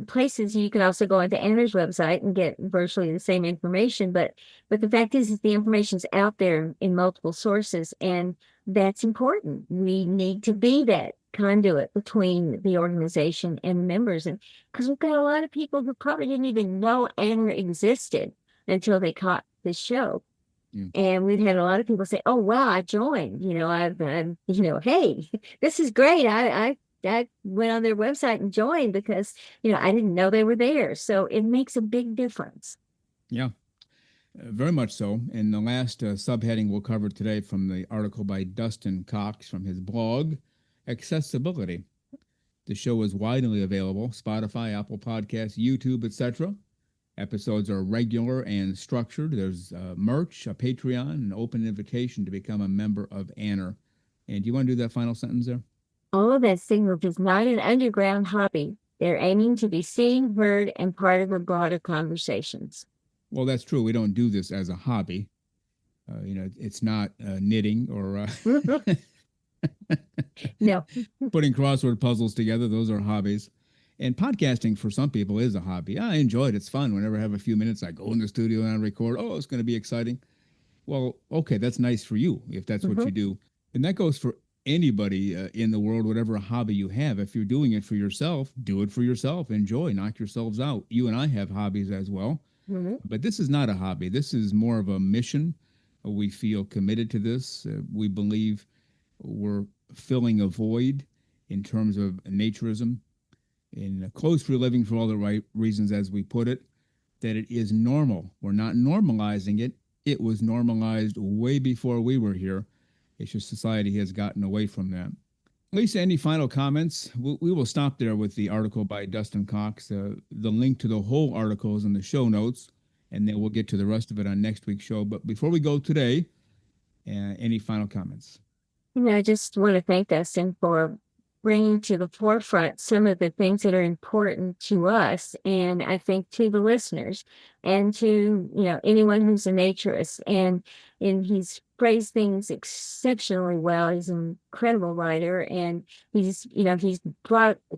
places. You can also go onto Anna's website and get virtually the same information. But the fact is the information's out there in multiple sources, and that's important. We need to be that conduit between the organization and members, and because we've got a lot of people who probably didn't even know Anna existed until they caught this show. Yeah. And we've had a lot of people say, "Oh, wow, I joined. I'm hey, this is great. I went on their website and joined because, I didn't know they were there." So it makes a big difference. Yeah, very much so. And the last subheading we'll cover today from the article by Dustin Cox from his blog, Accessibility. The show is widely available, Spotify, Apple Podcasts, YouTube, etc. Episodes are regular and structured. There's merch, a Patreon, an open invitation to become a member of Anna. And do you want to do that final sentence there? All of that signals is not an underground hobby. They're aiming to be seen, heard, and part of the broader conversations. Well, that's true. We don't do this as a hobby. It's not knitting or no. putting crossword puzzles together. Those are hobbies. And podcasting for some people is a hobby. I enjoy it. It's fun. Whenever I have a few minutes, I go in the studio and I record. Oh, it's going to be exciting. Well, okay, that's nice for you if that's what you do. And that goes for anybody in the world, whatever hobby you have. If you're doing it for yourself, do it for yourself. Enjoy, knock yourselves out. You and I have hobbies as well. But this is not a hobby. This is more of a mission. We feel committed to this. We believe we're filling a void in terms of naturism, in close-free living for all the right reasons, as we put it, that it is normal. We're not normalizing it. It was normalized way before we were here. It's just society has gotten away from that. Lisa, any final comments? We will stop there with the article by Dustin Cox. The link to the whole article is in the show notes, and then we'll get to the rest of it on next week's show. But before we go today, any final comments? I just want to thank Dustin for bringing to the forefront some of the things that are important to us, and I think to the listeners, and to anyone who's a naturist. And he's phrased things exceptionally well. He's an incredible writer, and he's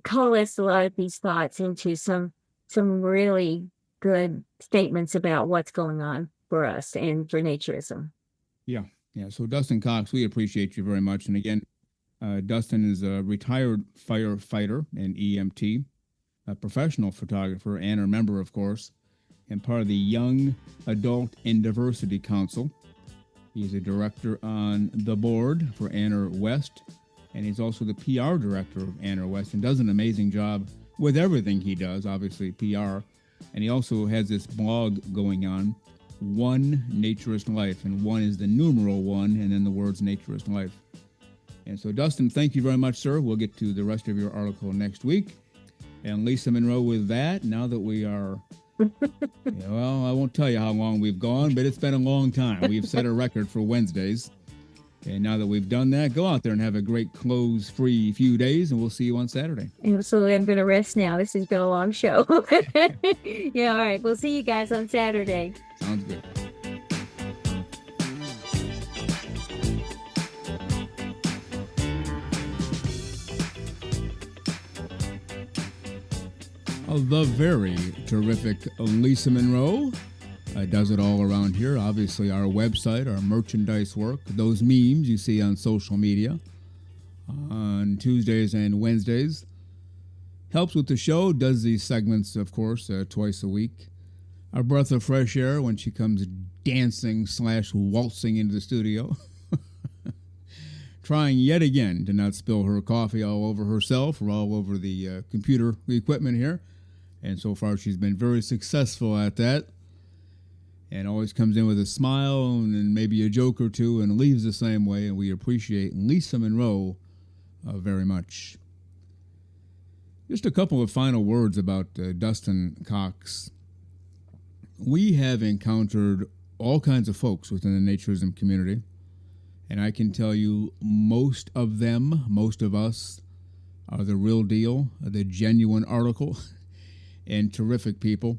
coalesced a lot of these thoughts into some really good statements about what's going on for us and for naturism. Yeah. So Dustin Cox, we appreciate you very much. And again, Dustin is a retired firefighter and EMT, a professional photographer, and a member, of course, and part of the Young Adult and Diversity Council. He's a director on the board for Anna West, and he's also the PR director of Anna West, and does an amazing job with everything he does, obviously PR. And he also has this blog going on, One Naturist Life, and one is the numeral one, and then the words Naturist Life. And so, Dustin, thank you very much, sir. We'll get to the rest of your article next week. And Lisa Monroe, with that, now that we are, well, I won't tell you how long we've gone, but it's been a long time. We've set a record for Wednesdays. And now that we've done that, go out there and have a great clothes-free few days, and we'll see you on Saturday. Absolutely. I'm going to rest now. This has been a long show. Yeah, all right. We'll see you guys on Saturday. Sounds good. The very terrific Lisa Monroe does it all around here. Obviously, our website, our merchandise work, those memes you see on social media on Tuesdays and Wednesdays. Helps with the show, does these segments, of course, twice a week. A breath of fresh air when she comes dancing/waltzing into the studio. Trying yet again to not spill her coffee all over herself or all over the computer equipment here. And so far, she's been very successful at that. And always comes in with a smile and maybe a joke or two and leaves the same way. And we appreciate Lisa Monroe very much. Just a couple of final words about Dustin Cox. We have encountered all kinds of folks within the naturism community. And I can tell you most of them, most of us, are the real deal, the genuine article, and terrific people.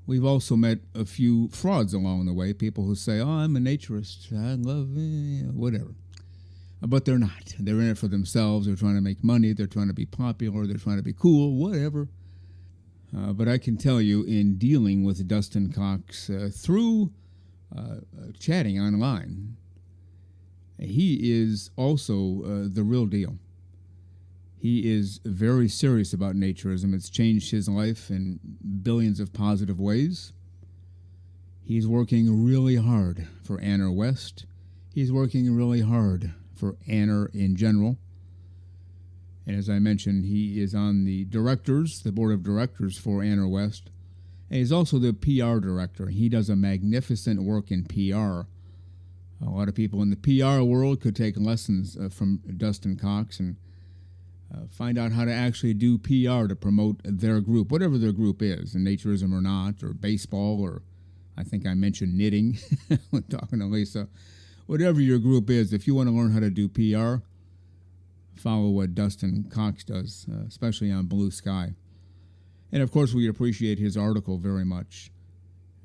We've also met a few frauds along the way, people who say, oh, I'm a naturist, I love whatever. But they're not. They're in it for themselves. They're trying to make money. They're trying to be popular. They're trying to be cool, whatever. But I can tell you, in dealing with Dustin Cox through chatting online, he is also the real deal. He is very serious about naturism. It's changed his life in billions of positive ways. He's working really hard for Anner West. He's working really hard for Anner in general. And as I mentioned, he is on the board of directors for Anner West. And he's also the PR director. He does a magnificent work in PR. A lot of people in the PR world could take lessons from Dustin Cox and find out how to actually do PR to promote their group, whatever their group is, in naturism or not, or baseball, or I think I mentioned knitting when talking to Lisa. Whatever your group is, if you want to learn how to do PR, follow what Dustin Cox does, especially on Blue Sky. And of course, we appreciate his article very much.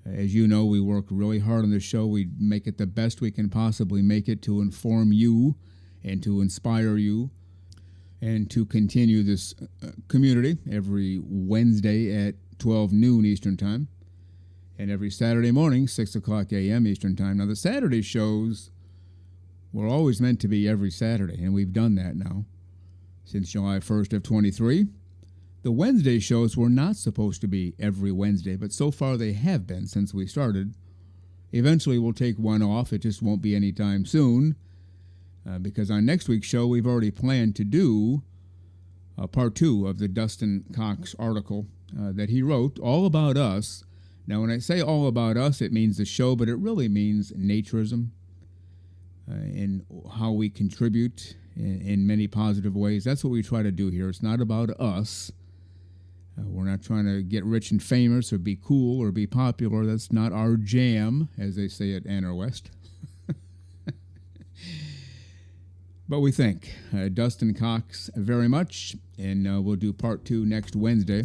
As you know, we work really hard on this show. We make it the best we can possibly make it to inform you and to inspire you and to continue this community every Wednesday at 12 noon Eastern Time and every Saturday morning, 6 o'clock a.m. Eastern Time. Now, the Saturday shows were always meant to be every Saturday, and we've done that now since July 1st of 23. The Wednesday shows were not supposed to be every Wednesday, but so far they have been since we started. Eventually we'll take one off. It just won't be anytime soon because on next week's show we've already planned to do part 2 of the Dustin Cox article that he wrote, all about us. Now, when I say all about us, it means the show, but it really means naturism and how we contribute in many positive ways. That's what we try to do here. It's not about us. We're not trying to get rich and famous or be cool or be popular. That's not our jam, as they say at Anner West. But we thank Dustin Cox very much, and we'll do part 2 next Wednesday.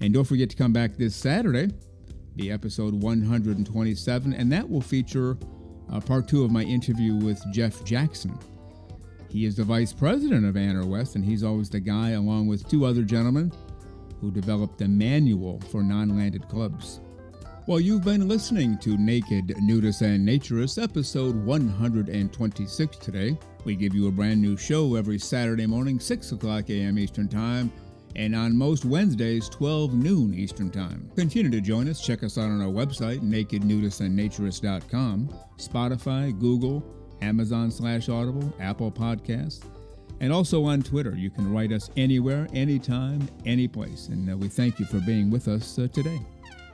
And don't forget to come back this Saturday, be episode 127, and that will feature part 2 of my interview with Jeff Jackson. He is the vice president of Anner West, and he's always the guy, along with 2 other gentlemen, who developed the manual for non-landed clubs. Well, you've been listening to Naked, Nudists, and Naturists, episode 126 today. We give you a brand new show every Saturday morning, 6 o'clock a.m. Eastern Time, and on most Wednesdays, 12 noon Eastern Time. Continue to join us. Check us out on our website, nakednudistandnaturist.com, Spotify, Google, Amazon/Audible, Apple Podcasts, and also on Twitter. You can write us anywhere, anytime, any place. And we thank you for being with us today.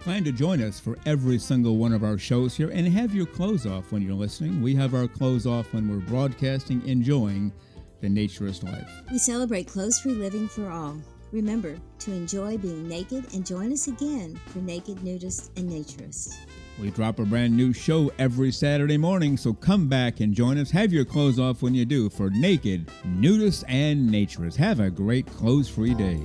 Plan to join us for every single one of our shows here and have your clothes off when you're listening. We have our clothes off when we're broadcasting, enjoying the naturist life. We celebrate clothes-free living for all. Remember to enjoy being naked and join us again for Naked, Nudists, and Naturists. We drop a brand new show every Saturday morning, so come back and join us. Have your clothes off when you do for Naked, Nudists, and Naturists. Have a great clothes-free day.